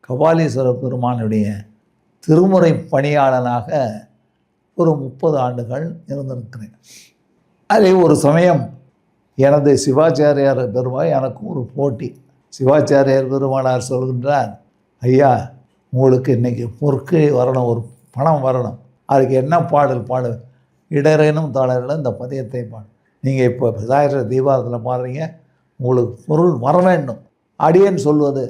கபாலீஸ்வர பெருமானுடைய திருமுறை பணியாளனாக ஒரு 30 ஆண்டுகள் இருந்திருக்கிறேன். அதில் ஒரு சமயம் எனது சிவாச்சாரியார் பெருமாள் எனக்கும் ஒரு போட்டி. சிவாச்சாரியார் பெருமானார் சொல்கின்றார், ஐயா உங்களுக்கு இன்றைக்கி பொற்கு வரணும், ஒரு பணம் வரணும், அதுக்கு என்ன பாடல் பாடு, இடரேனும் தாளரில் இந்த பதியத்தை பாடு. நீங்கள் இப்போ விநாயகர தீபாவளத்தில் பாடுறீங்க, உங்களுக்கு பொருள் வர வேண்டும். அடியேன் சொல்வது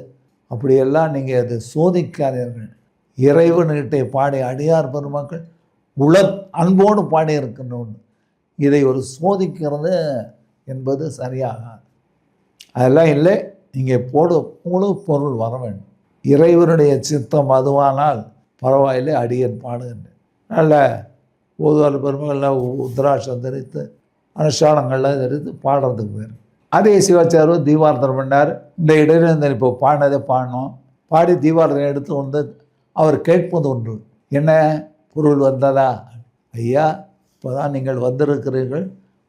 அப்படியெல்லாம் நீங்கள் அது சோதிக்காதீர்கள். இறைவன்கிட்ட பாடி அடியார் பெருமக்கள் அன்போடு பாடி இருக்கின்றோம். இதை ஒரு சோதிக்கிறது என்பது சரியாகாது. அதெல்லாம் இல்லை, நீங்கள் முழு பொருள் வர வேண்டும். இறைவனுடைய சித்தம் அதுவானால் பரவாயில்லை, அடியேன் பாடுகின்றேன். நல்ல ஓதுவார் பெருமக்கள் உத்ராட்சம் தரித்து அனுஷ்டானங்கள்லாம் தரித்து பாடுறதுக்கு போயிடும். அதே சிவாச்சாரியர் தீபார்த்தனம் பண்ணார். இந்த இடையில இப்போ பாடினதை பாடணும், பாடி தீபார்த்தனை எடுத்து வந்து அவர் கேட்பது ஒன்று, என்ன பொருள் வந்ததா? ஐயா இப்போ தான் நீங்கள் வந்திருக்கிறீர்கள்,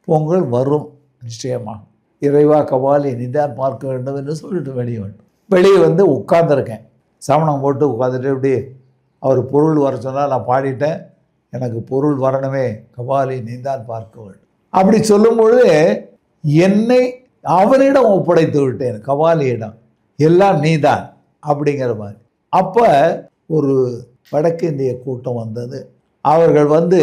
பொங்கல் வரும் நிச்சயமாக. இறைவா கபாலி நிதான் பார்க்க வேண்டும் என்று சொல்லிட்டு வெளியே வந்து உட்கார்ந்துருக்கேன். சமணம் போட்டு உட்காந்துட்டு இப்படி அவர் பொருள் வர சொன்னால் நான் பாடிட்டேன், எனக்கு பொருள் வரணுமே, கபாலி நீதான் பார்க்க வேண்டும் அப்படி சொல்லும் பொழுது என்னை அவனிடம் ஒப்படைத்து விட்டேன், கபாலியிடம், எல்லாம் நீதான் அப்படிங்கிற மாதிரி. அப்போ ஒரு வடக்கு இந்திய கூட்டம் வந்தது. அவர்கள் வந்து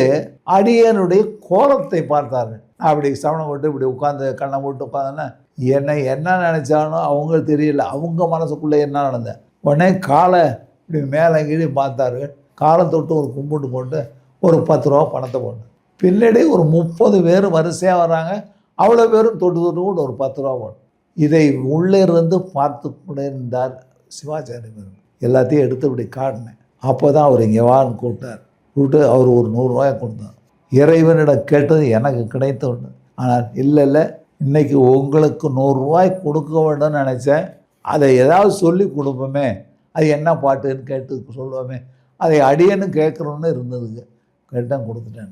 அடியனுடைய கோலத்தை பார்த்தார்கள். அப்படி சவணம் போட்டு இப்படி உட்காந்து கண்ணை போட்டு உட்காந்தோன்னா என்னை என்ன நினச்சானோ அவங்க தெரியல, அவங்க மனசுக்குள்ளே என்ன நடந்த. உடனே காலை இப்படி மேலே கீழே பார்த்தார்கள். காலம் தொட்டு ஒரு கும்பிட்டு போட்டு ஒரு 10 ரூபா பணத்தை போட்டு, பின்னாடி ஒரு 30 பேர் வரிசையாக வர்றாங்க. அவ்வளோ பேரும் தொட்டு கூட ஒரு 10 ரூபா போட்டு, இதை உள்ளே இருந்து பார்த்து கூட இருந்தார் சிவாச்சாரியர். எல்லாத்தையும் எடுத்து இப்படி காட்டினேன். அப்போ தான் அவர் இங்கே வான்னு கூப்பிட்டு அவர் ஒரு 100 ரூபாயை கொடுத்தார். இறைவனிடம் கேட்டது எனக்கு கிடைத்த ஒன்று. ஆனால் இல்லை இன்றைக்கி உங்களுக்கு 100 ரூபாய் கொடுக்க வேண்டும்னு நினச்சேன், அதை ஏதாவது சொல்லி கொடுப்போமே, அது என்ன பாட்டுன்னு கேட்டு சொல்லுவோமே, அதை அடியன்னு கேட்குறோன்னு இருந்ததுக்கு கேட்டேன், கொடுத்துட்டேன்.